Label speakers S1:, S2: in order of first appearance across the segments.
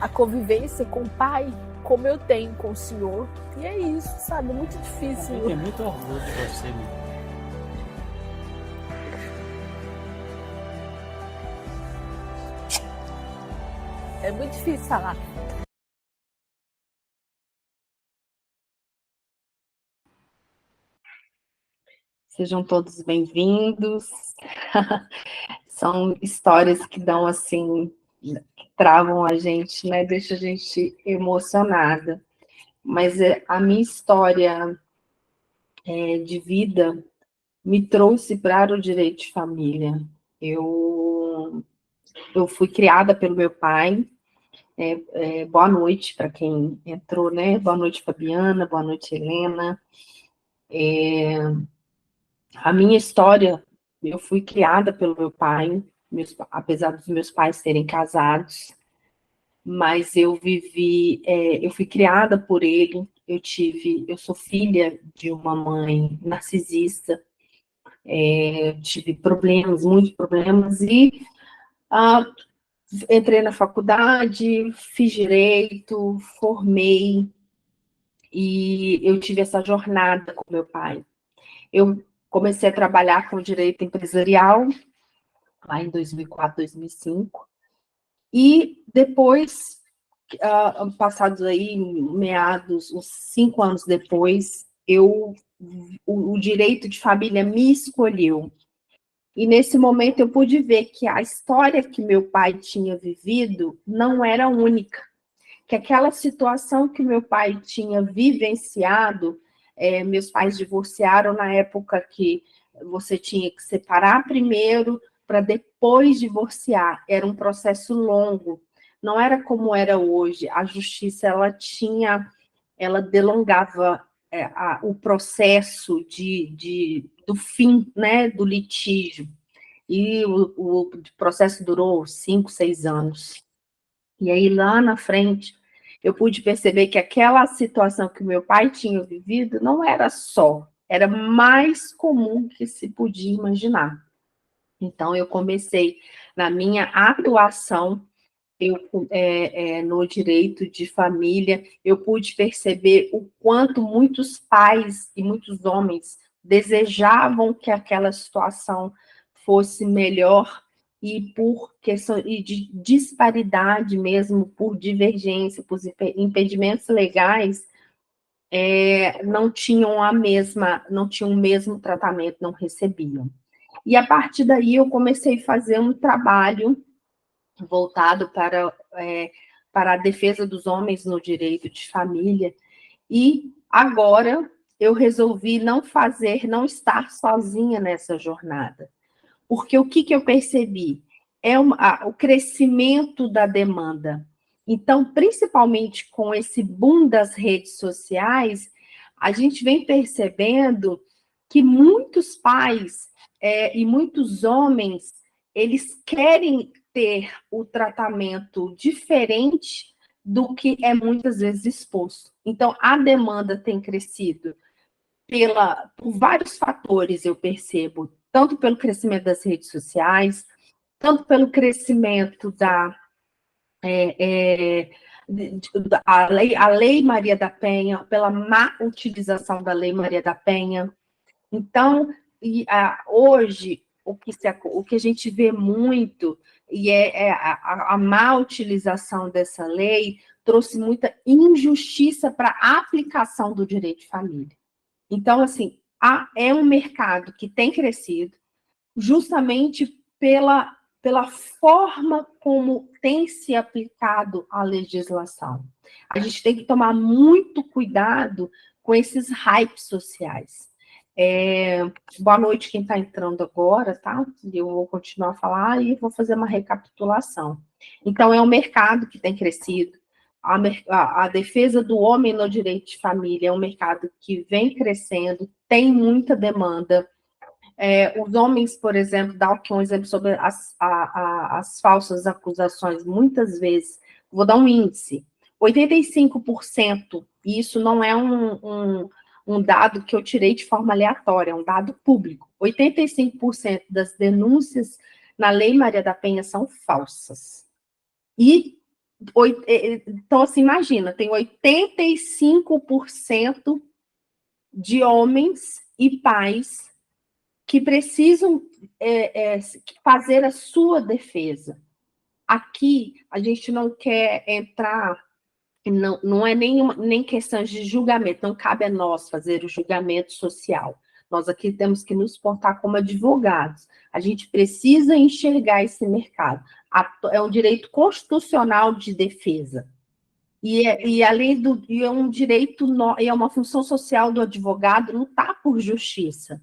S1: a convivência com o pai como eu tenho com o senhor. E é isso, sabe? É muito difícil.
S2: Eu tenho muito orgulho de você, meu.
S1: É muito difícil falar.
S3: Sejam todos bem-vindos. São histórias que dão assim, que travam a gente, né? Deixa a gente emocionada. Mas a minha história de vida me trouxe para o direito de família. Eu fui criada pelo meu pai. Boa noite para quem entrou, né? Boa noite, Fabiana. Boa noite, Helena. A minha história, eu fui criada pelo meu pai, apesar dos meus pais serem casados, mas eu fui criada por ele. Eu sou filha de uma mãe narcisista, tive problemas, muitos problemas, e entrei na faculdade, fiz direito, formei, e eu tive essa jornada com meu pai. Eu comecei a trabalhar com direito empresarial, lá em 2004, 2005, e depois, passados aí meados, uns 5 anos depois, o direito de família me escolheu. E nesse momento eu pude ver que a história que meu pai tinha vivido não era única, que aquela situação que meu pai tinha vivenciado, meus pais divorciaram na época que você tinha que separar primeiro para depois divorciar. Era um processo longo, não era como era hoje. A justiça ela delongava o processo do fim, né, do litígio. E o processo durou 5, 6 anos. E aí, lá na frente, eu pude perceber que aquela situação que o meu pai tinha vivido não era só, era mais comum que se podia imaginar. Então, eu comecei na minha atuação no direito de família, eu pude perceber o quanto muitos pais e muitos homens desejavam que aquela situação fosse melhor, e por questão de disparidade mesmo, por divergência, por impedimentos legais, não tinham não tinham o mesmo tratamento, não recebiam. E a partir daí eu comecei a fazer um trabalho voltado para a defesa dos homens no direito de família, e agora eu resolvi não estar sozinha nessa jornada, porque o que eu percebi? O crescimento da demanda. Então, principalmente com esse boom das redes sociais, a gente vem percebendo que muitos pais e muitos homens, eles querem ter o tratamento diferente do que é muitas vezes exposto. Então, a demanda tem crescido por vários fatores, eu percebo, tanto pelo crescimento das redes sociais, tanto pelo crescimento a Lei Maria da Penha, pela má utilização da Lei Maria da Penha. Então, hoje, o que a gente vê muito, e a má utilização dessa lei, trouxe muita injustiça para a aplicação do direito de família. Então, assim, é um mercado que tem crescido justamente pela forma como tem se aplicado a legislação. A gente tem que tomar muito cuidado com esses hypes sociais. Boa noite quem está entrando agora, tá? Eu vou continuar a falar e vou fazer uma recapitulação. Então, é um mercado que tem crescido, a defesa do homem no direito de família é um mercado que vem crescendo, tem muita demanda. Os homens, por exemplo, dá aqui um exemplo sobre as falsas acusações, muitas vezes, vou dar um índice, 85%, e isso não é um dado que eu tirei de forma aleatória, é um dado público, 85% das denúncias na Lei Maria da Penha são falsas. E Então, assim, imagina, tem 85% de homens e pais que precisam fazer a sua defesa. Aqui, a gente não quer entrar, não é nem questão de julgamento, não cabe a nós fazer o julgamento social. Nós aqui temos que nos portar como advogados. A gente precisa enxergar esse mercado. É um direito constitucional de defesa. E além e é um direito, e é uma função social do advogado lutar por justiça.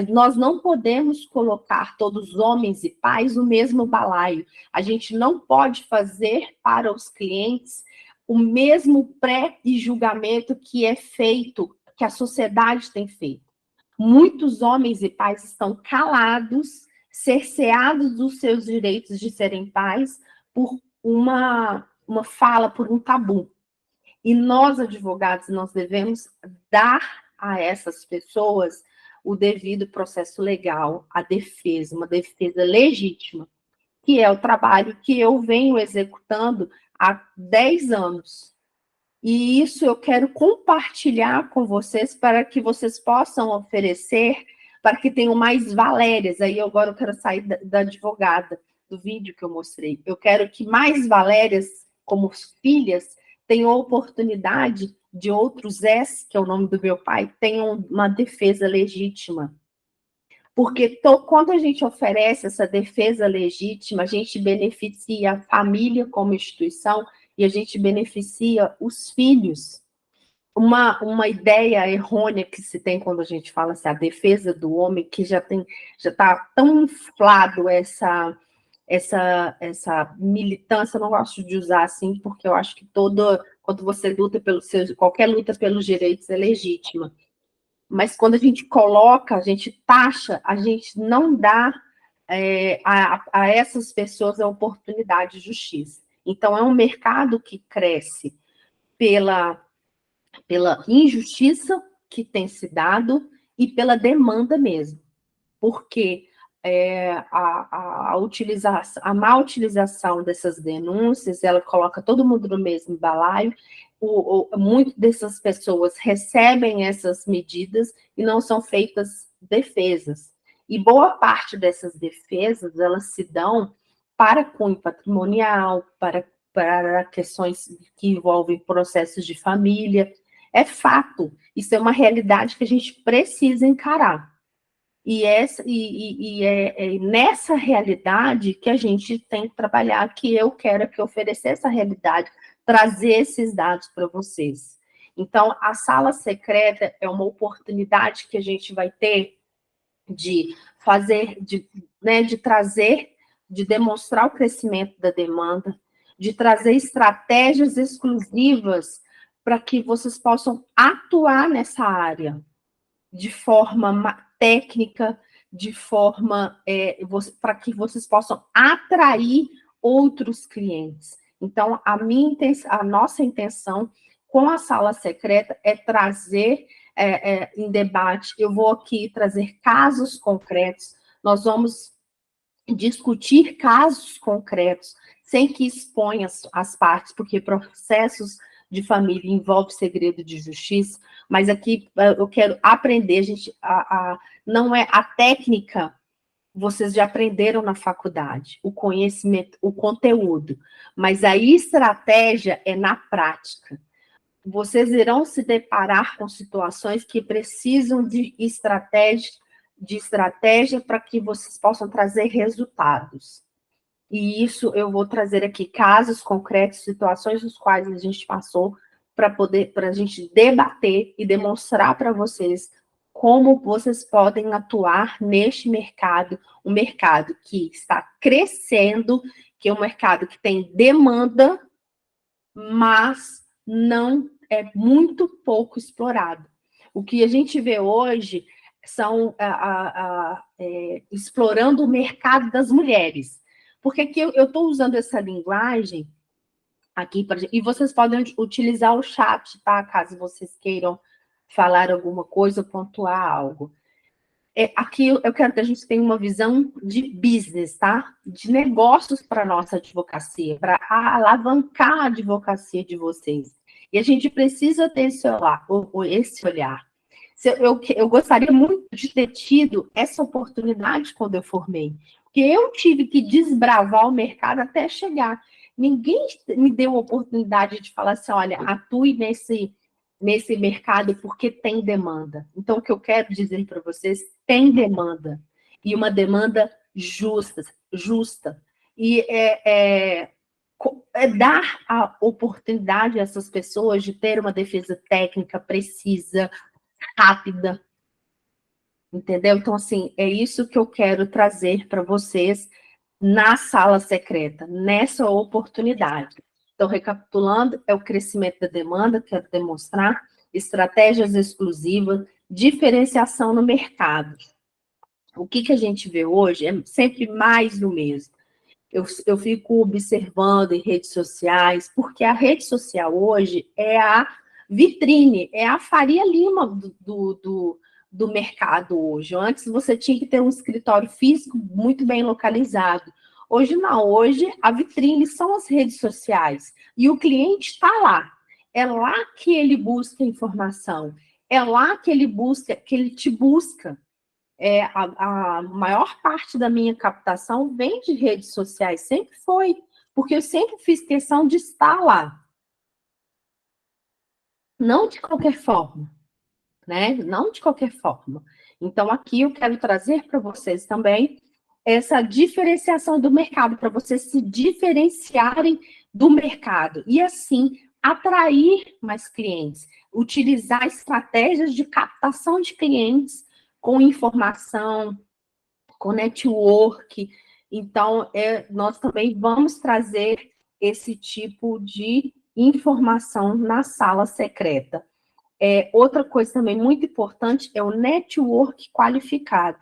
S3: Nós não podemos colocar todos os homens e pais no mesmo balaio. A gente não pode fazer para os clientes o mesmo pré-julgamento que é feito, que a sociedade tem feito. Muitos homens e pais estão calados, cerceados dos seus direitos de serem pais por uma fala, por um tabu. E nós, advogados, nós devemos dar a essas pessoas o devido processo legal, a defesa, uma defesa legítima, que é o trabalho que eu venho executando há 10 anos. E isso eu quero compartilhar com vocês para que vocês possam oferecer, para que tenham mais Valérias. Aí agora eu quero sair da advogada, do vídeo que eu mostrei. Eu quero que mais Valérias, como filhas, tenham oportunidade de outros S, que é o nome do meu pai, tenham uma defesa legítima. Porque quando a gente oferece essa defesa legítima, a gente beneficia a família como instituição e a gente beneficia os filhos. Uma ideia errônea que se tem quando a gente fala assim, a defesa do homem, que já está tão inflado essa militância, eu não gosto de usar assim, porque eu acho que quando você luta qualquer luta pelos direitos é legítima. Mas quando a gente coloca, a gente taxa, a gente não dá a essas pessoas a oportunidade de justiça. Então, é um mercado que cresce pela injustiça que tem se dado e pela demanda mesmo. Porque a má utilização dessas denúncias, ela coloca todo mundo no mesmo balaio, muitas dessas pessoas recebem essas medidas e não são feitas defesas. E boa parte dessas defesas, elas se dão para cunho patrimonial, para questões que envolvem processos de família. É fato, isso é uma realidade que a gente precisa encarar. E é nessa realidade que a gente tem que trabalhar, que eu quero que oferecer essa realidade, trazer esses dados para vocês. Então, a sala secreta é uma oportunidade que a gente vai ter de fazer, de trazer, de demonstrar o crescimento da demanda, de trazer estratégias exclusivas para que vocês possam atuar nessa área de forma técnica, de forma para que vocês possam atrair outros clientes. Então, a nossa intenção com a sala secreta é trazer em debate, eu vou aqui trazer casos concretos, nós vamos discutir casos concretos, sem que exponha as partes, porque processos de família envolve segredo de justiça, mas aqui eu quero aprender, não é a técnica, vocês já aprenderam na faculdade, o conhecimento, o conteúdo, mas a estratégia é na prática. Vocês irão se deparar com situações que precisam de estratégia para que vocês possam trazer resultados. E isso eu vou trazer aqui casos concretos, situações nos quais a gente passou para a gente debater e demonstrar para vocês como vocês podem atuar neste mercado, um mercado que está crescendo, que é um mercado que tem demanda, mas não é muito pouco explorado. O que a gente vê hoje são explorando o mercado das mulheres. Porque aqui eu estou usando essa linguagem aqui, e vocês podem utilizar o chat, tá? Caso vocês queiram falar alguma coisa, pontuar algo. Aqui eu quero que a gente tenha uma visão de business, tá? De negócios para a nossa advocacia, para alavancar a advocacia de vocês. E a gente precisa ter esse olhar. Eu gostaria muito de ter tido essa oportunidade quando eu formei, porque eu tive que desbravar o mercado até chegar. Ninguém me deu a oportunidade de falar assim, olha, atue nesse mercado porque tem demanda. Então, o que eu quero dizer para vocês, tem demanda. E uma demanda justa. E dar a oportunidade a essas pessoas de ter uma defesa técnica precisa, rápida. Entendeu? Então, assim, é isso que eu quero trazer para vocês na sala secreta, nessa oportunidade. Então, recapitulando, é o crescimento da demanda, quero demonstrar, estratégias exclusivas, diferenciação no mercado. O que a gente vê hoje é sempre mais do mesmo. Eu fico observando em redes sociais, porque a rede social hoje é a vitrine, é a Faria Lima do mercado hoje. Antes você tinha que ter um escritório físico muito bem localizado. Hoje não, hoje a vitrine são as redes sociais. E o cliente está lá. É lá que ele busca informação. É lá que ele busca, que ele te busca. A maior parte da minha captação vem de redes sociais, sempre foi, porque eu sempre fiz questão de estar lá. Não de qualquer forma, né? Não de qualquer forma. Então, aqui eu quero trazer para vocês também essa diferenciação do mercado, para vocês se diferenciarem do mercado e, assim, atrair mais clientes, utilizar estratégias de captação de clientes com informação, com network. Então, nós também vamos trazer esse tipo de informação na sala secreta. Outra coisa também muito importante é o network qualificado.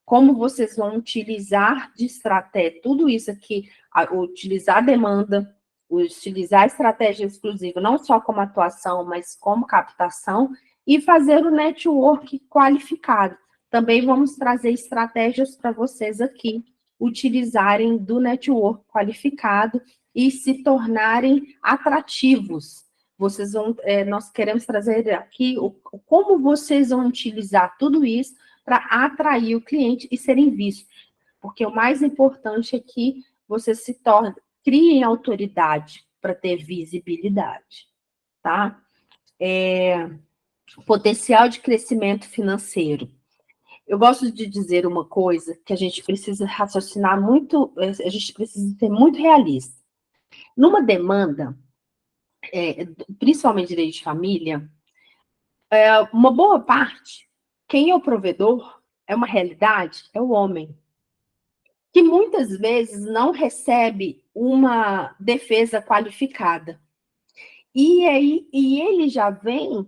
S3: Como vocês vão utilizar de estratégia, tudo isso aqui, utilizar a demanda, utilizar a estratégia exclusiva, não só como atuação, mas como captação, e fazer o network qualificado. Também vamos trazer estratégias para vocês aqui utilizarem do network qualificado e se tornarem atrativos. Nós queremos trazer aqui como vocês vão utilizar tudo isso para atrair o cliente e serem vistos. Porque o mais importante é que vocês criem autoridade para ter visibilidade, tá? Potencial de crescimento financeiro. Eu gosto de dizer uma coisa que a gente precisa raciocinar muito, a gente precisa ser muito realista. Numa demanda, principalmente direito de família, uma boa parte, quem é o provedor, é uma realidade, é o homem, que muitas vezes não recebe uma defesa qualificada. E ele já vem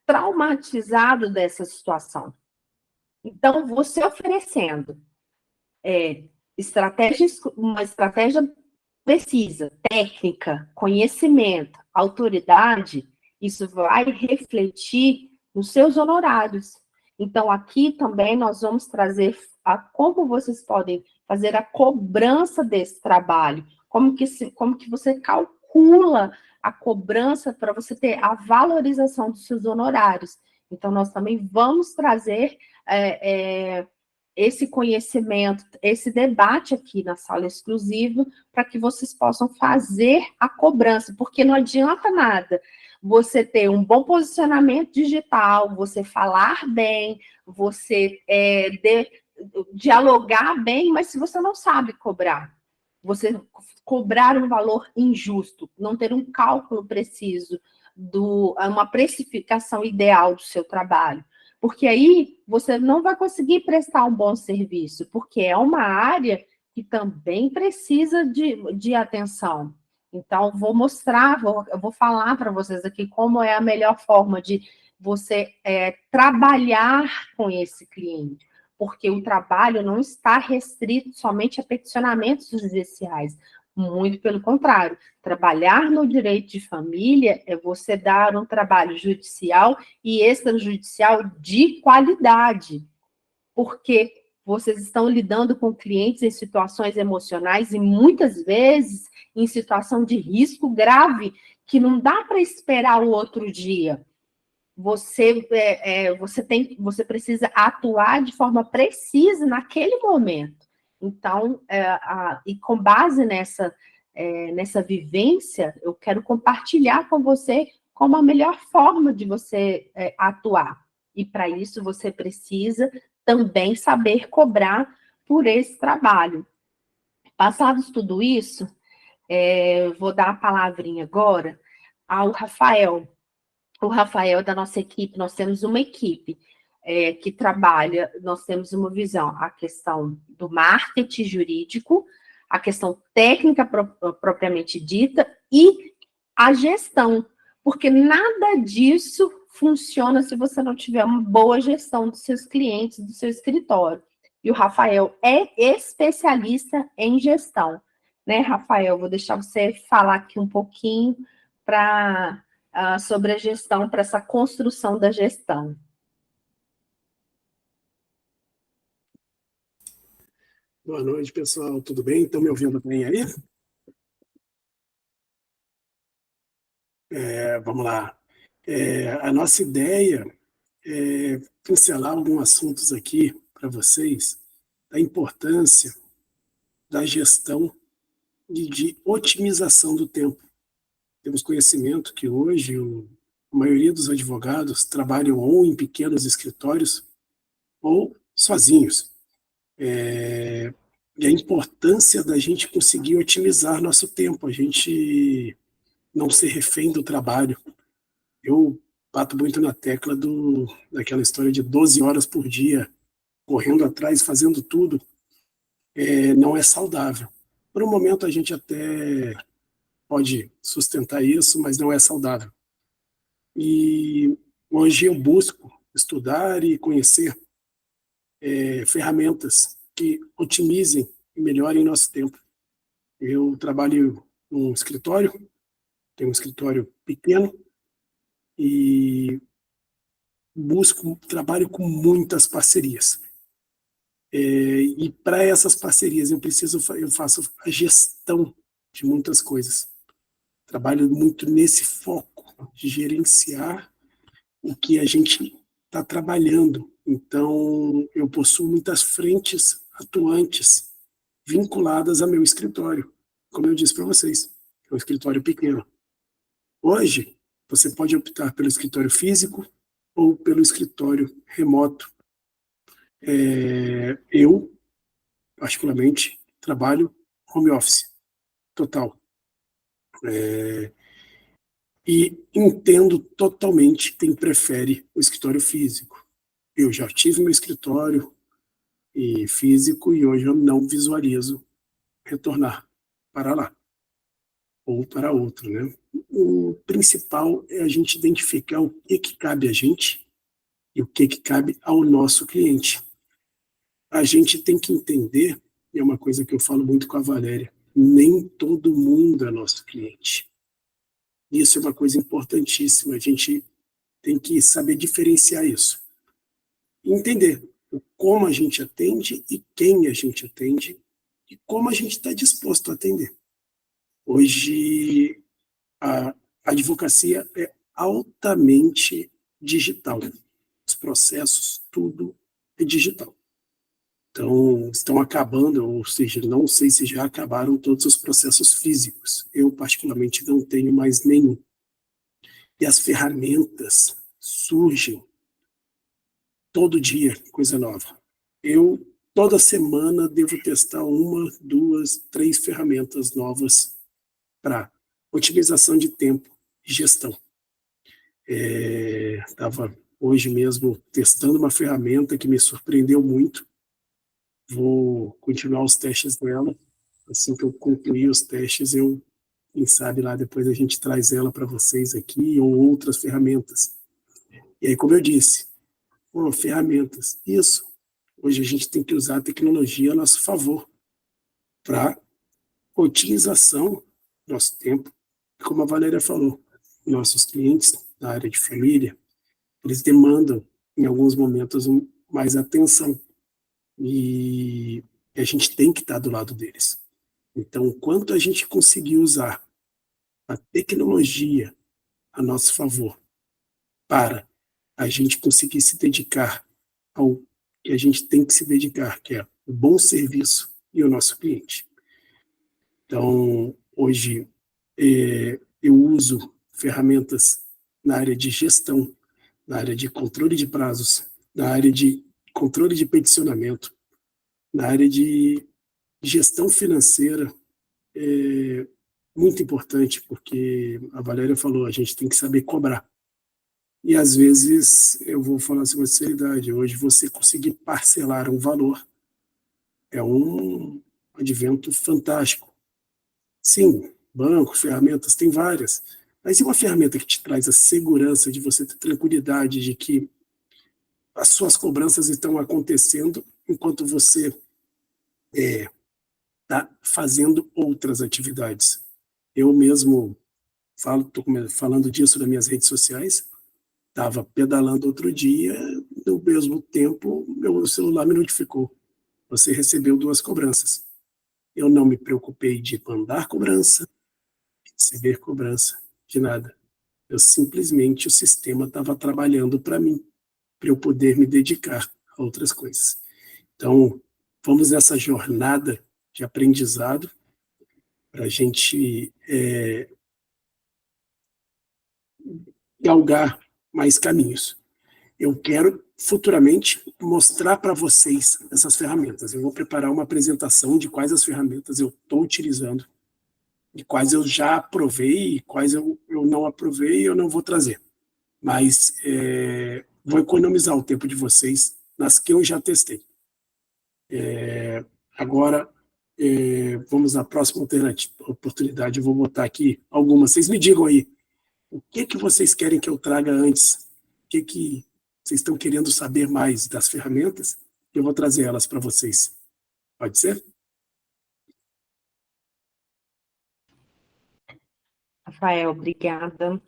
S3: traumatizado dessa situação. Então, você oferecendo uma estratégia precisa, técnica, conhecimento, autoridade, isso vai refletir nos seus honorários. Então, aqui também nós vamos trazer como vocês podem fazer a cobrança desse trabalho, como que você calcula a cobrança para você ter a valorização dos seus honorários. Então, nós também vamos trazer esse conhecimento, esse debate aqui na sala exclusiva, para que vocês possam fazer a cobrança, porque não adianta nada você ter um bom posicionamento digital, você falar bem, você dialogar bem, mas se você não sabe cobrar, você cobrar um valor injusto, não ter um cálculo preciso, uma precificação ideal do seu trabalho, porque aí você não vai conseguir prestar um bom serviço, porque é uma área que também precisa de atenção. Então, eu vou falar para vocês aqui como é a melhor forma de você trabalhar com esse cliente, porque o trabalho não está restrito somente a peticionamentos judiciais. Muito pelo contrário. Trabalhar no direito de família é você dar um trabalho judicial e extrajudicial de qualidade, porque vocês estão lidando com clientes em situações emocionais e muitas vezes em situação de risco grave, que não dá para esperar o outro dia. Você precisa atuar de forma precisa naquele momento. Então, e com base nessa vivência, eu quero compartilhar com você como a melhor forma de você atuar. E para isso você precisa também saber cobrar por esse trabalho. Passados tudo isso, vou dar a palavrinha agora ao Rafael. O Rafael é da nossa equipe, nós temos uma equipe que trabalha, nós temos uma visão, a questão do marketing jurídico, a questão técnica propriamente dita e a gestão, porque nada disso funciona se você não tiver uma boa gestão dos seus clientes, do seu escritório. E o Rafael é especialista em gestão, né, Rafael? Vou deixar você falar aqui um pouquinho sobre a gestão, para essa construção da gestão.
S4: Boa noite, pessoal. Tudo bem? Estão me ouvindo bem aí? Vamos lá. A nossa ideia é pincelar alguns assuntos aqui para vocês, da importância da gestão e de otimização do tempo. Temos conhecimento que hoje a maioria dos advogados trabalham ou em pequenos escritórios ou sozinhos. E a importância da gente conseguir otimizar nosso tempo, a gente não ser refém do trabalho. Eu bato muito na tecla daquela história de 12 horas por dia, correndo atrás, fazendo tudo, não é saudável. Por um momento a gente até pode sustentar isso, mas não é saudável. E hoje eu busco estudar e conhecer ferramentas que otimizem e melhorem nosso tempo. Eu trabalho num escritório, tenho um escritório pequeno e trabalho com muitas parcerias. E para essas parcerias eu faço a gestão de muitas coisas. Trabalho muito nesse foco de gerenciar o que a gente está trabalhando. Então, eu possuo muitas frentes atuantes vinculadas ao meu escritório. Como eu disse para vocês, é um escritório pequeno. Hoje, você pode optar pelo escritório físico ou pelo escritório remoto. Eu, particularmente, trabalho home office total. E entendo totalmente quem prefere o escritório físico. Eu já tive meu escritório físico e hoje eu não visualizo retornar para lá ou para outro, né? O principal é a gente identificar o que cabe a gente e o que cabe ao nosso cliente. A gente tem que entender, e é uma coisa que eu falo muito com a Valéria, nem todo mundo é nosso cliente. Isso é uma coisa importantíssima, a gente tem que saber diferenciar isso. Entender como a gente atende e quem a gente atende e como a gente está disposto a atender. Hoje, a advocacia é altamente digital. Os processos, tudo é digital. Então, estão acabando, ou seja, não sei se já acabaram todos os processos físicos. Eu, particularmente, não tenho mais nenhum. E as ferramentas surgem todo dia, coisa nova. Eu, toda semana, devo testar 1, 2, 3 ferramentas novas para otimização de tempo e gestão. Estava hoje mesmo testando uma ferramenta que me surpreendeu muito. Vou continuar os testes dela. Assim que eu concluir os testes, quem sabe lá depois a gente traz ela para vocês aqui ou outras ferramentas. E aí, como eu disse, ferramentas. Isso. Hoje a gente tem que usar a tecnologia a nosso favor para otimização do nosso tempo. Como a Valéria falou, nossos clientes da área de família, eles demandam, em alguns momentos, mais atenção. E a gente tem que estar do lado deles. Então, quanto a gente conseguir usar a tecnologia a nosso favor para a gente conseguir se dedicar ao que a gente tem que se dedicar, que é o bom serviço e o nosso cliente. Então, hoje, eu uso ferramentas na área de gestão, na área de controle de prazos, na área de controle de peticionamento, na área de gestão financeira, muito importante, porque a Valéria falou, a gente tem que saber cobrar. E, às vezes, eu vou falar assim com sinceridade, hoje você conseguir parcelar um valor é um advento fantástico. Sim, banco, ferramentas, tem várias, mas e uma ferramenta que te traz a segurança de você ter tranquilidade de que as suas cobranças estão acontecendo enquanto você está fazendo outras atividades. Eu mesmo estou falando disso nas minhas redes sociais, estava pedalando outro dia, no mesmo tempo, meu celular me notificou. Você recebeu 2 cobranças. Eu não me preocupei de mandar cobrança, de receber cobrança, de nada. Eu simplesmente, o sistema estava trabalhando para mim, para eu poder me dedicar a outras coisas. Então, vamos nessa jornada de aprendizado para a gente galgar mais caminhos. Eu quero futuramente mostrar para vocês essas ferramentas. Eu vou preparar uma apresentação de quais as ferramentas eu estou utilizando, de quais eu já aprovei e quais eu não aprovei e eu não vou trazer. Mas vou economizar o tempo de vocês nas que eu já testei. Agora, vamos à próxima oportunidade. Eu vou botar aqui algumas. Vocês me digam aí, o que vocês querem que eu traga antes? O que vocês estão querendo saber mais das ferramentas? Eu vou trazer elas para vocês. Pode ser?
S3: Rafael, obrigada.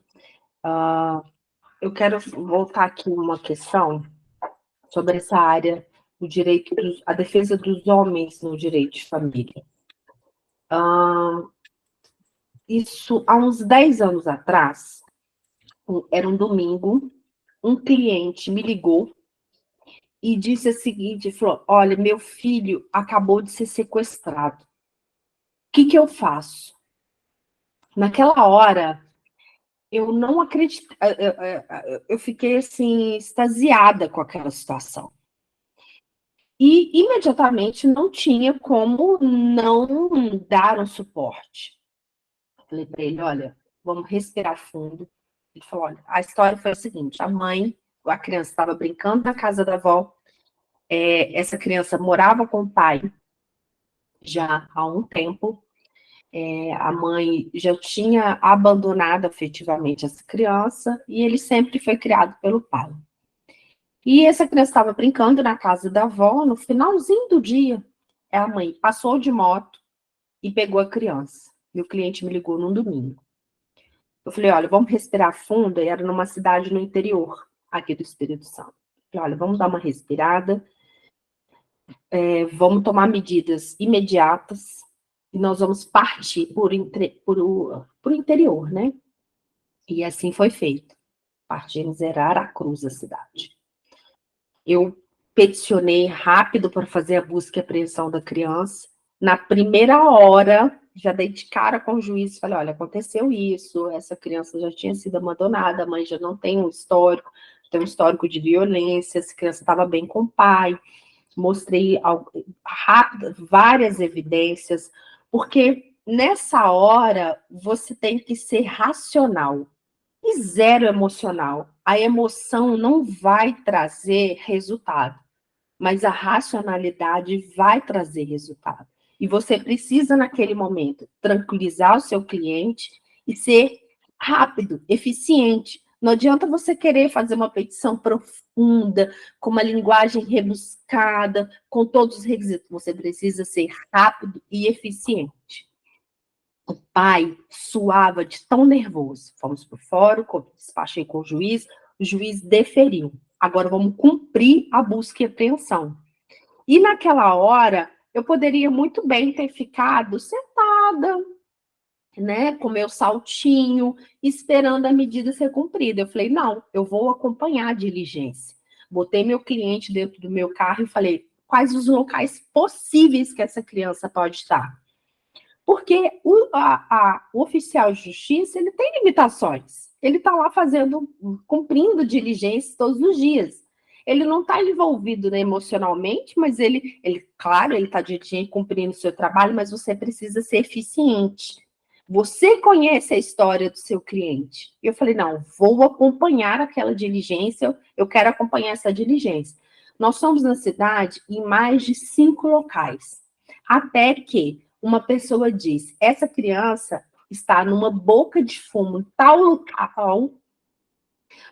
S3: Eu quero voltar aqui uma questão sobre essa área, o direito, a defesa dos homens no direito de família. Isso, há uns 10 anos atrás, era um domingo, um cliente me ligou e disse o seguinte, falou, olha, meu filho acabou de ser sequestrado. O que eu faço? Naquela hora, eu não acredito, eu fiquei assim, extasiada com aquela situação. E imediatamente não tinha como não dar um suporte. Falei para ele, olha, vamos respirar fundo. Ele falou, olha, a história foi a seguinte, a criança estava brincando na casa da avó, essa criança morava com o pai já há um tempo, a mãe já tinha abandonado afetivamente essa criança e ele sempre foi criado pelo pai. E essa criança estava brincando na casa da avó, no finalzinho do dia, a mãe passou de moto e pegou a criança. E o cliente me ligou num domingo. Eu falei, olha, vamos respirar fundo, e era numa cidade no interior, aqui do Espírito Santo. Eu falei, olha, vamos dar uma respirada, vamos tomar medidas imediatas, e nós vamos partir por interior, né? E assim foi feito. Partimos, era Aracruz, a cidade. Eu peticionei rápido para fazer a busca e apreensão da criança. Na primeira hora, já dei de cara com o juiz, falei, olha, aconteceu isso, essa criança já tinha sido abandonada, a mãe já não tem um histórico, tem um histórico de violência, essa criança estava bem com o pai, mostrei rápido, várias evidências, porque nessa hora você tem que ser racional e zero emocional. A emoção não vai trazer resultado, mas a racionalidade vai trazer resultado. E você precisa, naquele momento, tranquilizar o seu cliente e ser rápido, eficiente. Não adianta você querer fazer uma petição profunda, com uma linguagem rebuscada, com todos os requisitos. Você precisa ser rápido e eficiente. O pai suava de tão nervoso. Fomos para o fórum, despachei com o juiz deferiu. Agora vamos cumprir a busca e apreensão. E naquela hora, eu poderia muito bem ter ficado sentada, né, com meu saltinho, esperando a medida ser cumprida. Eu falei, não, eu vou acompanhar a diligência. Botei meu cliente dentro do meu carro e falei, quais os locais possíveis que essa criança pode estar? Porque o oficial de justiça, ele tem limitações. Ele está lá cumprindo diligências todos os dias. Ele não está envolvido, né, emocionalmente, mas claro, ele está cumprindo o seu trabalho, mas você precisa ser eficiente. Você conhece a história do seu cliente. E eu falei, não, vou acompanhar aquela diligência, eu quero acompanhar essa diligência. Nós somos na cidade em mais de 5 locais. Até que uma pessoa diz, essa criança está numa boca de fumo em tal local,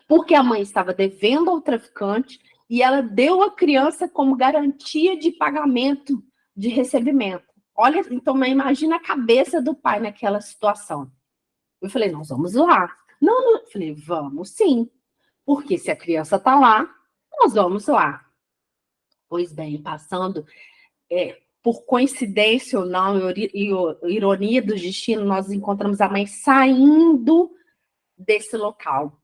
S3: porque a mãe estava devendo ao traficante e ela deu a criança como garantia de pagamento de recebimento. Olha, então imagina a cabeça do pai naquela situação. Eu falei, nós vamos lá. Não, eu falei, vamos sim. Porque se a criança está lá, nós vamos lá. Pois bem, passando, por coincidência ou não, ironia do destino, nós encontramos a mãe saindo desse local.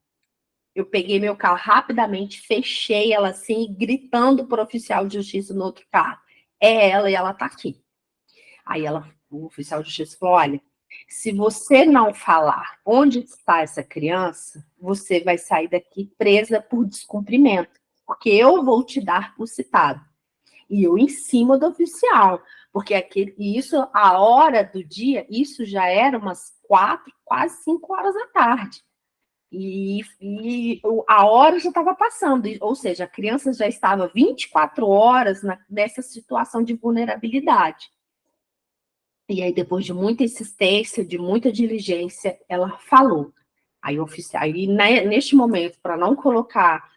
S3: Eu peguei meu carro rapidamente, fechei ela assim, gritando para o oficial de justiça no outro carro. É ela e ela está aqui. Aí o oficial de justiça falou, olha, se você não falar onde está essa criança, você vai sair daqui presa por descumprimento, porque eu vou te dar por citado. E eu em cima do oficial, porque isso, a hora do dia, isso já era umas 4, quase 5 horas da tarde. E a hora já estava passando, ou seja, a criança já estava 24 horas nessa situação de vulnerabilidade. E aí, depois de muita insistência, de muita diligência, ela falou. Aí, neste momento, para não colocar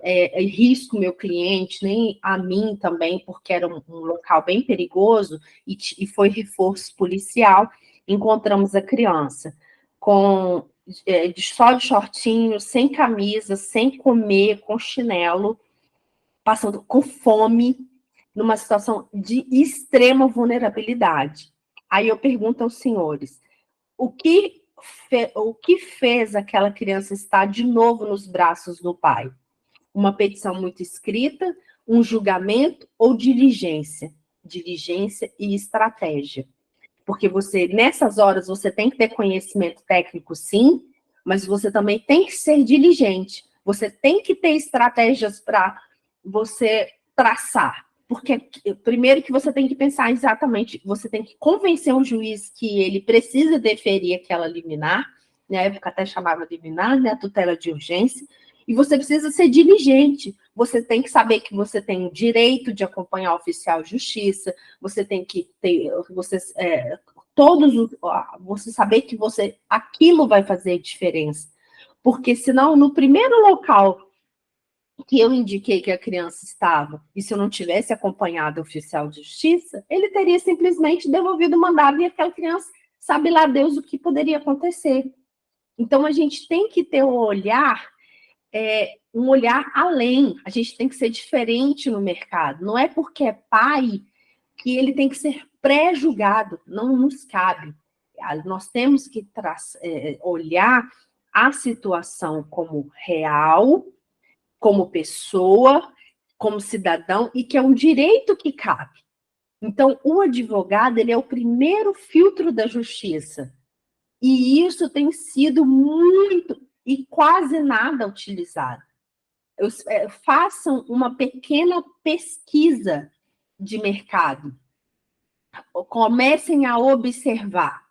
S3: em risco meu cliente, nem a mim também, porque era um local bem perigoso, e foi reforço policial, encontramos a criança só de shortinho, sem camisa, sem comer, com chinelo, passando com fome, numa situação de extrema vulnerabilidade. Aí eu pergunto aos senhores, o que fez aquela criança estar de novo nos braços do pai? Uma petição muito escrita, um julgamento ou diligência? Diligência e estratégia. Porque nessas horas, você tem que ter conhecimento técnico, sim, mas você também tem que ser diligente. Você tem que ter estratégias para você traçar. Porque, primeiro, que você tem que pensar exatamente, você tem que convencer um juiz que ele precisa deferir aquela liminar, na época até chamava de liminar, né, a tutela de urgência, e você precisa ser diligente. Você tem que saber que você tem o direito de acompanhar o oficial de justiça, você tem que ter, você saber que aquilo vai fazer diferença. Porque senão, no primeiro local que eu indiquei que a criança estava, e se eu não tivesse acompanhado o oficial de justiça, ele teria simplesmente devolvido o mandado e aquela criança, sabe lá Deus o que poderia acontecer. Então, a gente tem que ter um olhar além, a gente tem que ser diferente no mercado. Não é porque é pai que ele tem que ser pré-julgado, não nos cabe. Nós temos que olhar a situação como real, como pessoa, como cidadão, e que é um direito que cabe. Então, o advogado, ele é o primeiro filtro da justiça. E isso tem sido muito e quase nada utilizado. Façam uma pequena pesquisa de mercado. Comecem a observar.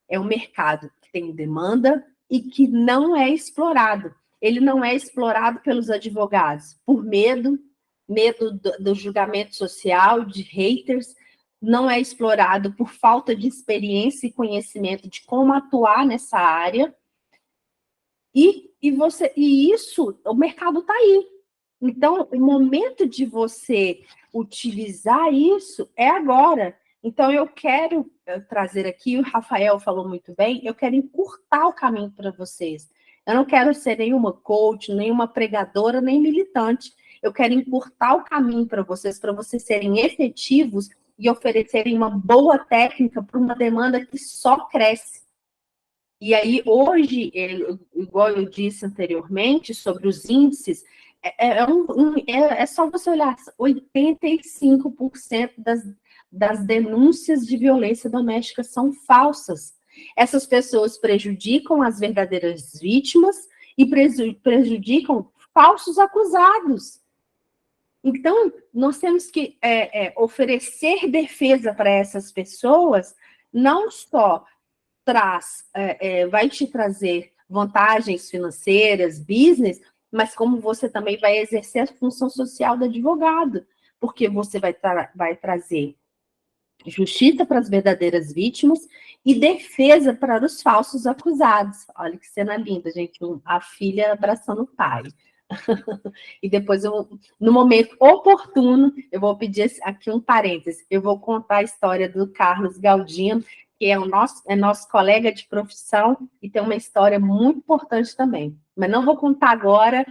S3: É um mercado que tem demanda e que não é explorado. Ele não é explorado pelos advogados por medo do julgamento social, de haters, não é explorado por falta de experiência e conhecimento de como atuar nessa área. E isso, o mercado está aí. Então, o momento de você utilizar isso é agora. Então, eu quero trazer aqui, o Rafael falou muito bem, eu quero encurtar o caminho para vocês. Eu não quero ser nenhuma coach, nenhuma pregadora, nem militante. Eu quero encurtar o caminho para vocês serem efetivos e oferecerem uma boa técnica para uma demanda que só cresce. E aí, hoje, igual eu disse anteriormente, sobre os índices, é só você olhar, 85% das denúncias de violência doméstica são falsas. Essas pessoas prejudicam as verdadeiras vítimas e prejudicam falsos acusados. Então, nós temos que oferecer defesa para essas pessoas, não só vai te trazer vantagens financeiras, business, mas como você também vai exercer a função social do advogado, porque você vai trazer justiça para as verdadeiras vítimas e defesa para os falsos acusados. Olha que cena linda, gente, a filha abraçando o pai. E depois, no momento oportuno, eu vou pedir aqui um parêntese, eu vou contar a história do Carlos Galdino, que é nosso colega de profissão e tem uma história muito importante também. Mas não vou contar agora,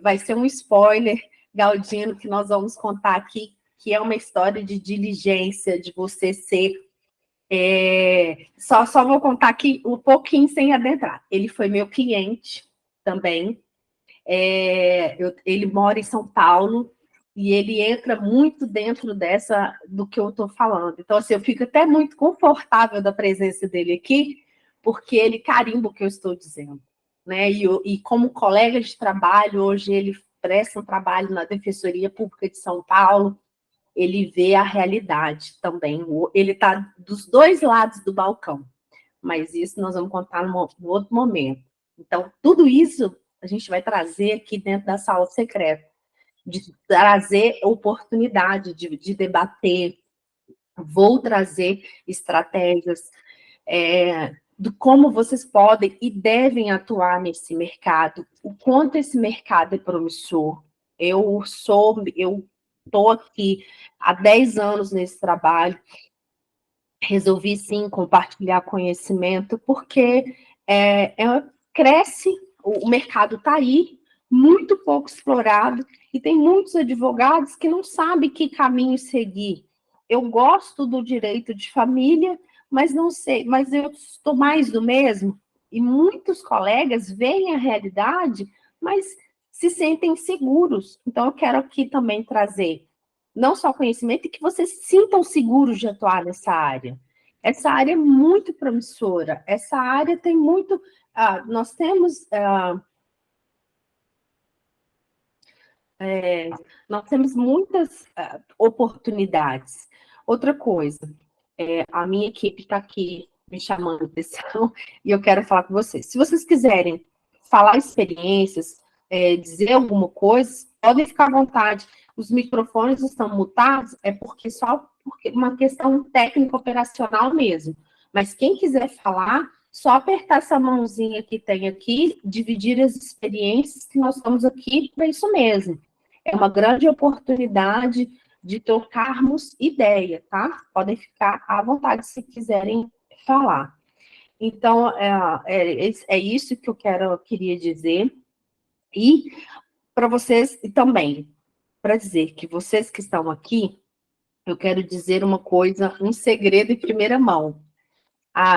S3: vai ser um spoiler, Galdino, que nós vamos contar aqui, que é uma história de diligência, de você ser... Só vou contar aqui um pouquinho sem adentrar. Ele foi meu cliente também. Ele mora em São Paulo, e ele entra muito dentro do que eu estou falando. Então, assim, eu fico até muito confortável da presença dele aqui, porque ele carimba o que eu estou dizendo, né? E como colega de trabalho, hoje ele presta um trabalho na Defensoria Pública de São Paulo, ele vê a realidade também. Ele está dos dois lados do balcão, mas isso nós vamos contar no outro momento. Então, tudo isso a gente vai trazer aqui dentro da sala secreta, de trazer oportunidade de debater, vou trazer estratégias de como vocês podem e devem atuar nesse mercado, o quanto esse mercado é promissor. Eu estou aqui há 10 anos nesse trabalho, resolvi sim compartilhar conhecimento, porque cresce, o mercado está aí, muito pouco explorado, e tem muitos advogados que não sabem que caminho seguir. Eu gosto do direito de família, mas não sei, mas eu estou mais do mesmo, e muitos colegas veem a realidade, mas se sentem seguros. Então, eu quero aqui também trazer não só conhecimento, e que vocês se sintam seguros de atuar nessa área. Essa área é muito promissora, essa área tem muito... nós temos... nós temos muitas oportunidades. Outra coisa, a minha equipe está aqui me chamando a atenção e eu quero falar com vocês. Se vocês quiserem falar experiências, dizer alguma coisa, podem ficar à vontade. Os microfones estão mutados, porque uma questão técnica operacional mesmo. Mas quem quiser falar, só apertar essa mãozinha que tem aqui, dividir as experiências, que nós estamos aqui para isso mesmo. É uma grande oportunidade de trocarmos ideia, tá? Podem ficar à vontade se quiserem falar. Então, é isso que eu queria dizer. E para vocês, e também, para dizer que vocês que estão aqui, eu quero dizer uma coisa, um segredo em primeira mão.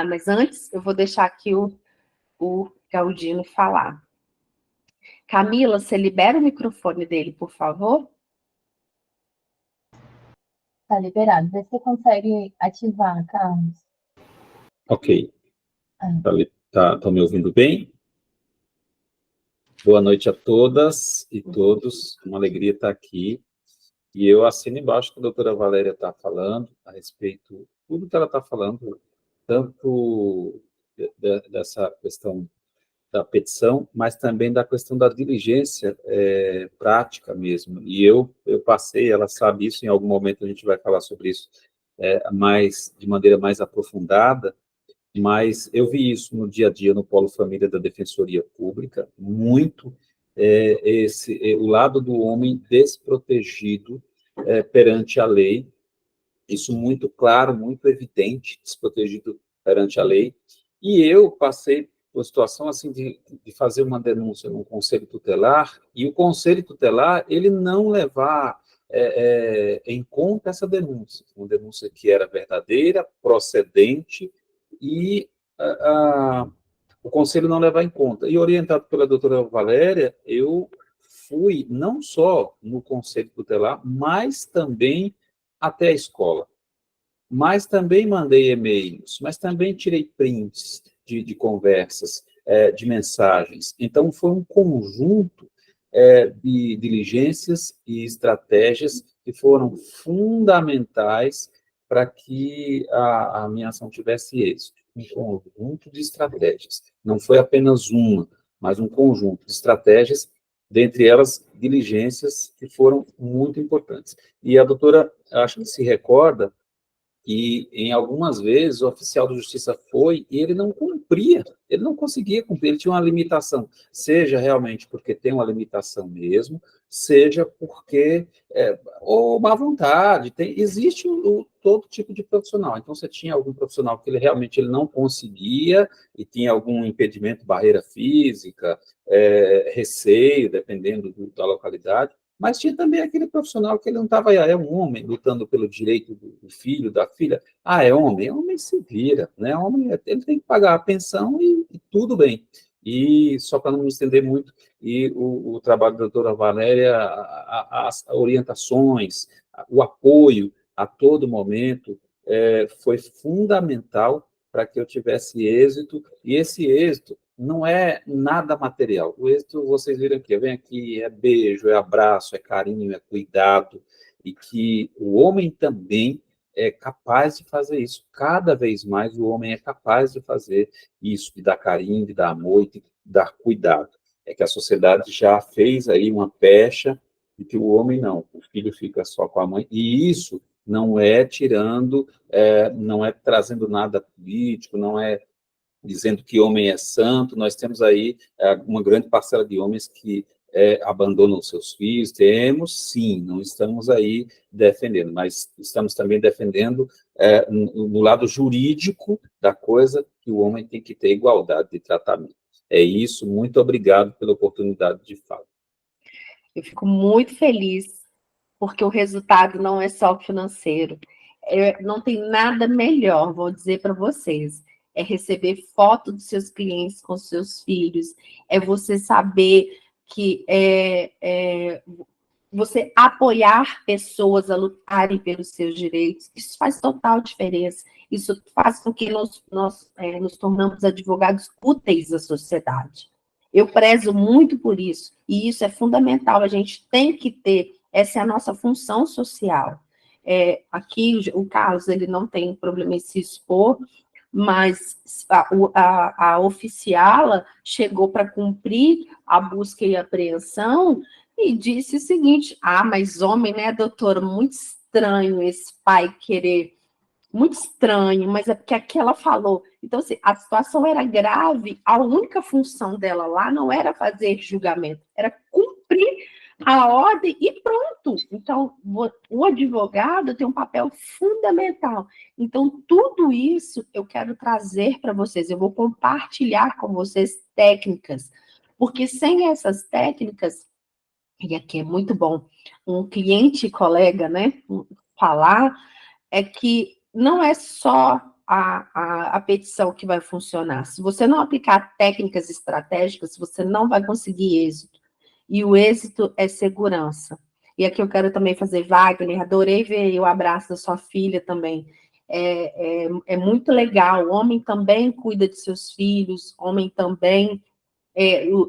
S3: Mas antes eu vou deixar aqui o Galdino falar. Camila, você libera o microfone dele, por favor?
S5: Tá liberado. Vê se você consegue ativar, Carlos.
S6: Ok. Estão me ouvindo bem? Boa noite a todas e todos. Uma alegria estar aqui. E eu assino embaixo que a doutora Valéria está falando a respeito de tudo que ela está falando, tanto dessa questão da petição, mas também da questão da diligência prática mesmo. E eu passei, ela sabe isso, em algum momento a gente vai falar sobre isso de maneira mais aprofundada, mas eu vi isso no dia a dia no Polo Família da Defensoria Pública, muito o lado do homem desprotegido perante a lei, isso muito claro, muito evidente, desprotegido perante a lei, e eu passei por situação assim de fazer uma denúncia no Conselho Tutelar, e o Conselho Tutelar, ele não levar em conta essa denúncia, uma denúncia que era verdadeira, procedente, e o Conselho não levar em conta. E orientado pela doutora Valéria, eu fui não só no Conselho Tutelar, mas também até a escola. Mas também mandei e-mails, mas também tirei prints de conversas, de mensagens. Então, foi um conjunto de diligências e estratégias que foram fundamentais para que a minha ação tivesse êxito. Um conjunto de estratégias. Não foi apenas uma, mas um conjunto de estratégias, dentre elas, diligências que foram muito importantes. E a doutora, acho que se recorda, e, em algumas vezes, o oficial de justiça foi e ele não cumpria, ele não conseguia cumprir, ele tinha uma limitação, seja realmente porque tem uma limitação mesmo, seja porque, ou má vontade, existe todo tipo de profissional. Então, você tinha algum profissional que ele realmente ele não conseguia e tinha algum impedimento, barreira física, receio, dependendo da localidade, mas tinha também aquele profissional que ele não estava, é um homem lutando pelo direito do filho, da filha. É homem se vira, né? Homem, ele tem que pagar a pensão e tudo bem. E só para não me estender muito, e o trabalho da doutora Valéria, as orientações, o apoio a todo momento, foi fundamental para que eu tivesse êxito, e esse êxito não é nada material. O êxito, vocês viram aqui, vem aqui, é beijo, é abraço, é carinho, é cuidado, e que o homem também é capaz de fazer isso. Cada vez mais o homem é capaz de fazer isso, de dar carinho, de dar amor e de dar cuidado. É que a sociedade já fez aí uma pecha de que o homem não, o filho fica só com a mãe, e isso não é tirando, não é trazendo nada político, não é dizendo que homem é santo. Nós temos aí uma grande parcela de homens que abandonam os seus filhos. Temos, sim, não estamos aí defendendo, mas estamos também defendendo no lado jurídico da coisa, que o homem tem que ter igualdade de tratamento. É isso, muito obrigado pela oportunidade de fala.
S3: Eu fico muito feliz, porque o resultado não é só financeiro. Não tem nada melhor, vou dizer para vocês, é receber foto dos seus clientes com seus filhos, é você saber que você apoiar pessoas a lutarem pelos seus direitos. Isso faz total diferença. Isso faz com que nós nos tornamos advogados úteis à sociedade. Eu prezo muito por isso, e isso é fundamental. A gente tem que ter, essa é a nossa função social. Aqui, o Carlos, ele não tem problema em se expor, mas a oficiala chegou para cumprir a busca e apreensão e disse o seguinte: mas homem, né, doutora? Muito estranho esse pai querer, muito estranho, mas é porque aqui ela falou. Então, assim, a situação era grave, a única função dela lá não era fazer julgamento, era cumprir a ordem e pronto. Então, o advogado tem um papel fundamental. Então, tudo isso eu quero trazer para vocês, eu vou compartilhar com vocês técnicas, porque sem essas técnicas, e aqui é muito bom, um cliente colega, né, falar, é que não é só a petição que vai funcionar. Se você não aplicar técnicas estratégicas, você não vai conseguir êxito. E o êxito é segurança. E aqui eu quero também fazer, Wagner, adorei ver o abraço da sua filha também. É muito legal. O homem também cuida de seus filhos, homem também.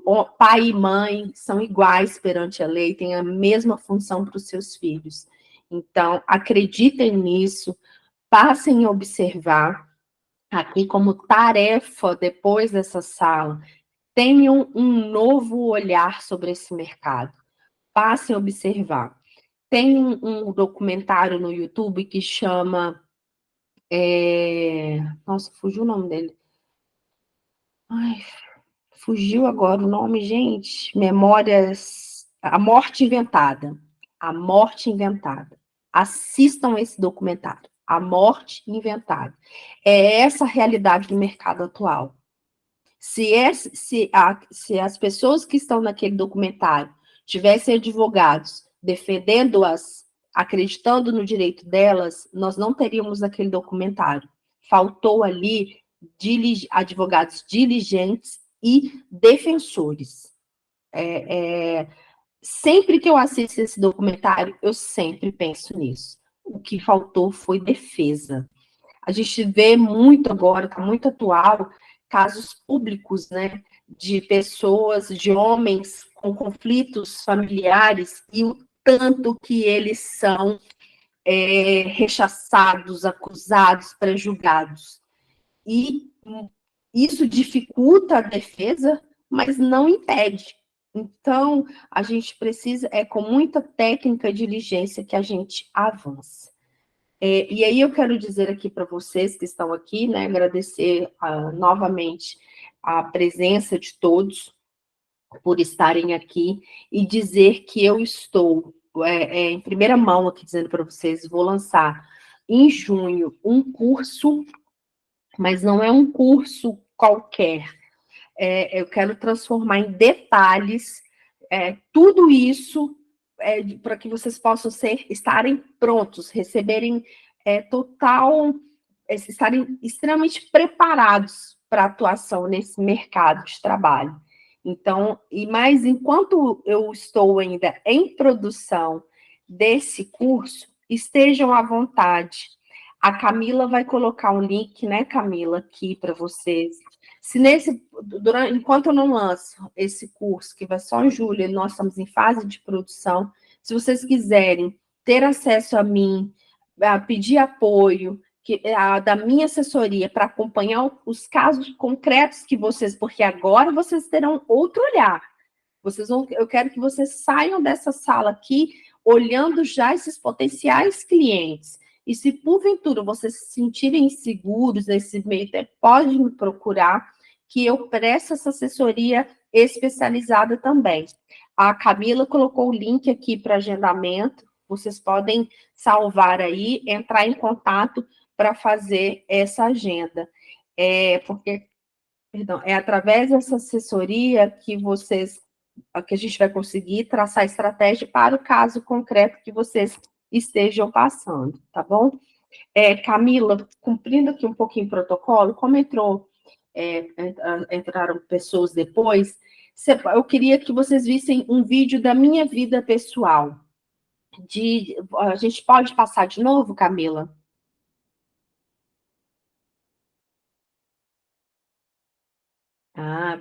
S3: O pai e mãe são iguais perante a lei, têm a mesma função para os seus filhos. Então, acreditem nisso, passem a observar. Aqui, como tarefa, depois dessa sala, tenham um novo olhar sobre esse mercado. Passem a observar. Tem um documentário no YouTube que chama... Nossa, fugiu o nome dele. Fugiu agora o nome, gente. Memórias... A Morte Inventada. A Morte Inventada. assistam esse documentário, A Morte Inventada. É essa a realidade do mercado atual. Se as pessoas que estão naquele documentário tivessem advogados defendendo-as, acreditando no direito delas, nós não teríamos aquele documentário. Faltou ali advogados diligentes e defensores. Sempre que eu assisto esse documentário, eu sempre penso nisso. O que faltou foi defesa. A gente vê muito agora, está muito atual, casos públicos, né, de pessoas, de homens com conflitos familiares e o tanto que eles são rechaçados, acusados, pré-julgados. E isso dificulta a defesa, mas não impede. Então, a gente precisa, com muita técnica e diligência que a gente avança. E aí eu quero dizer aqui para vocês que estão aqui, né, agradecer novamente a presença de todos por estarem aqui e dizer que eu estou em primeira mão aqui dizendo para vocês, vou lançar em junho um curso, mas não é um curso qualquer. Eu quero transformar em detalhes tudo isso para que vocês possam estarem prontos, receberem estarem extremamente preparados para a atuação nesse mercado de trabalho. Então, mas enquanto eu estou ainda em produção desse curso, estejam à vontade. A Camila vai colocar um link, né, Camila, aqui para vocês. Se enquanto eu não lanço esse curso, que vai só em julho, nós estamos em fase de produção, se vocês quiserem ter acesso a mim, pedir apoio da minha assessoria para acompanhar os casos concretos que vocês, porque agora vocês terão outro olhar. Eu quero que vocês saiam dessa sala aqui olhando já esses potenciais clientes. E se porventura vocês se sentirem inseguros nesse meio tempo, pode me procurar, que eu presto essa assessoria especializada também. A Camila colocou o link aqui para agendamento, vocês podem salvar aí, entrar em contato para fazer essa agenda. É através dessa assessoria que a gente vai conseguir traçar estratégia para o caso concreto que vocês estejam passando, tá bom? Camila, cumprindo aqui um pouquinho o protocolo, como entraram pessoas depois, eu queria que vocês vissem um vídeo da minha vida pessoal. A gente pode passar de novo, Camila?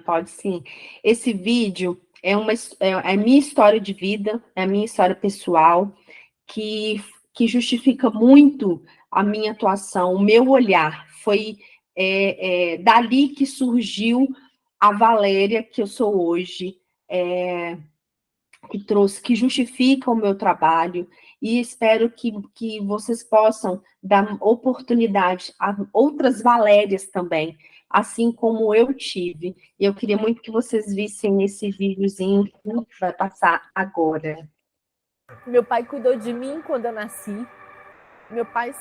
S3: Pode sim. Esse vídeo é a minha história de vida, é a minha história pessoal, que justifica muito a minha atuação, o meu olhar. Foi dali que surgiu a Valéria que eu sou hoje, que justifica o meu trabalho, e espero que vocês possam dar oportunidade a outras Valérias também, assim como eu tive. E eu queria muito que vocês vissem esse videozinho que vai passar agora.
S1: Meu pai cuidou de mim quando eu nasci. Meu pai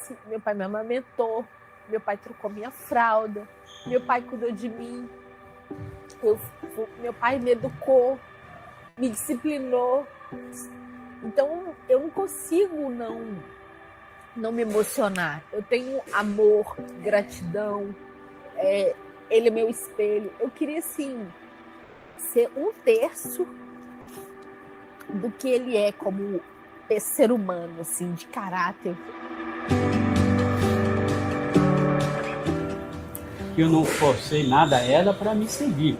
S1: me amamentou. Meu pai trocou minha fralda. Meu pai cuidou de mim. Meu pai me educou, me disciplinou. Então, eu não consigo não me emocionar. Eu tenho amor, gratidão. Ele é meu espelho. Eu queria, assim, ser 1/3 do que ele é como ser humano, assim, de caráter.
S2: Eu não forcei nada a ela para me seguir.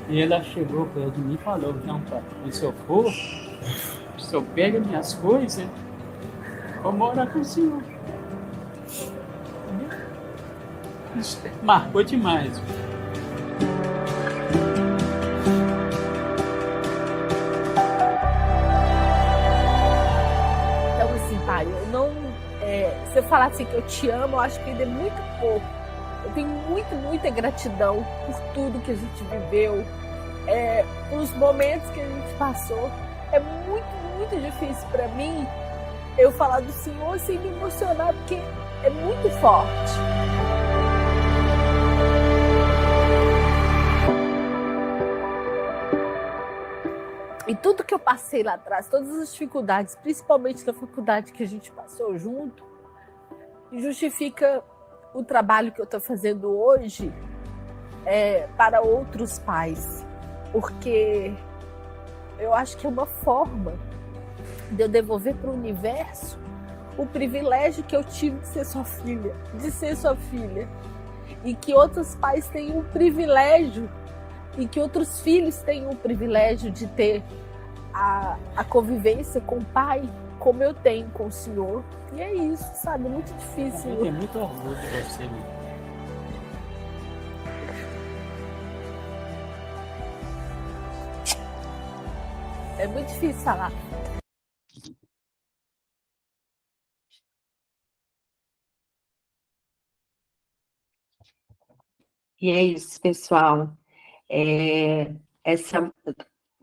S2: E ela chegou perto de mim e falou: não, pai, se eu for, se eu pego minhas coisas, vou morar com o senhor. Isso marcou demais.
S1: Então, assim, pai, eu não... se eu falar assim que eu te amo, eu acho que ainda é muito pouco. Eu tenho muita gratidão por tudo que a gente viveu, pelos momentos que a gente passou. É muito difícil para mim eu falar do Senhor sem me emocionar, porque é muito forte. E tudo que eu passei lá atrás, todas as dificuldades, principalmente na faculdade que a gente passou junto, justifica o trabalho que eu estou fazendo hoje para outros pais. Porque eu acho que é uma forma de eu devolver para o universo o privilégio que eu tive de ser sua filha, e que outros pais tenham o privilégio, e que outros filhos tenham o privilégio de ter a convivência com o pai, como eu tenho com o senhor. E é isso, sabe? É muito difícil.
S2: Eu tenho muito orgulho de você, meu.
S1: É muito difícil falar.
S3: E é isso, pessoal.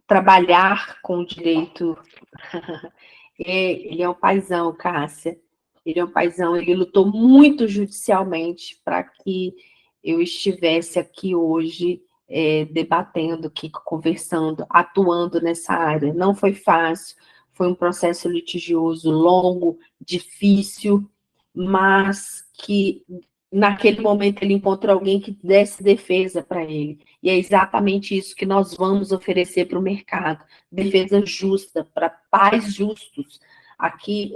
S3: Trabalhar com o direito. Ele é um paizão, Cássia. Ele é um paizão. Ele lutou muito judicialmente para que eu estivesse aqui hoje, debatendo aqui, conversando, atuando nessa área. Não foi fácil, foi um processo litigioso longo, difícil, mas que naquele momento ele encontrou alguém que desse defesa para ele. E é exatamente isso que nós vamos oferecer para o mercado. Defesa justa, para pais justos. Aqui,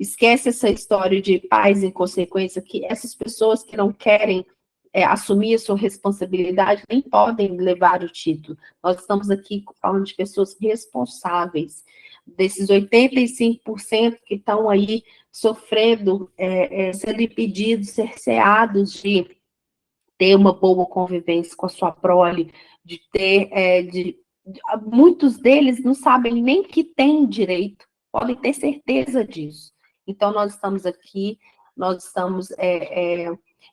S3: esquece essa história de pais em consequência, que essas pessoas que não querem assumir a sua responsabilidade nem podem levar o título. Nós estamos aqui falando de pessoas responsáveis, desses 85% que estão aí sofrendo, sendo impedidos, cerceados de ter uma boa convivência com a sua prole, de ter, muitos deles não sabem nem que têm direito, podem ter certeza disso. Então, nós estamos aqui,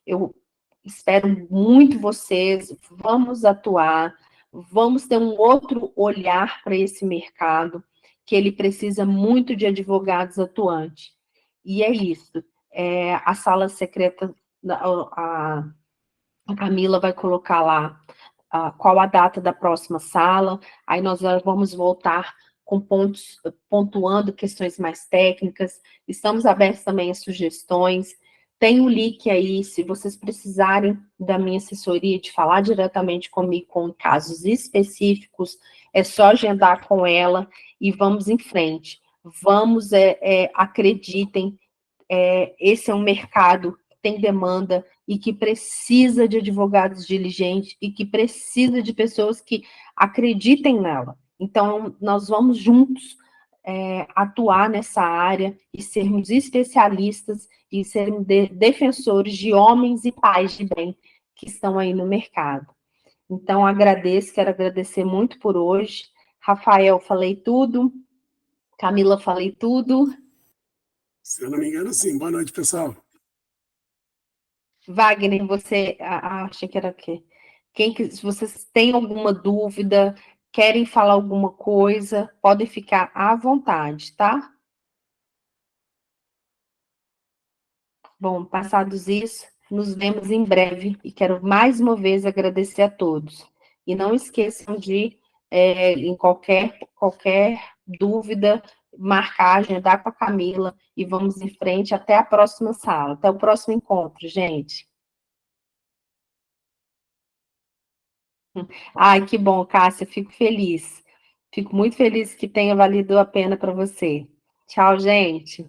S3: eu espero muito vocês, vamos atuar, vamos ter um outro olhar para esse mercado, que ele precisa muito de advogados atuantes. E é isso. A sala secreta, a Camila vai colocar lá qual a data da próxima sala, aí nós vamos voltar com pontos, pontuando questões mais técnicas, estamos abertos também a sugestões, tem o link aí, se vocês precisarem da minha assessoria, de falar diretamente comigo com casos específicos, é só agendar com ela e vamos em frente. Vamos, acreditem, esse é um mercado que tem demanda e que precisa de advogados diligentes e que precisa de pessoas que acreditem nela. Então, nós vamos juntos atuar nessa área e sermos especialistas e sermos defensores de homens e pais de bem que estão aí no mercado. Então, quero agradecer muito por hoje. Rafael, falei tudo. Camila, falei tudo.
S4: Se eu não me engano, sim. Boa noite, pessoal.
S3: Wagner, você acha que era o quê? Se vocês têm alguma dúvida, querem falar alguma coisa, podem ficar à vontade, tá? Bom, passados isso, nos vemos em breve e quero mais uma vez agradecer a todos. E não esqueçam de, em qualquer dúvida, marcar, agendar com a Camila e vamos em frente até a próxima sala, até o próximo encontro, gente. Ai, que bom, Cássia, fico feliz. Fico muito feliz que tenha valido a pena para você. Tchau, gente.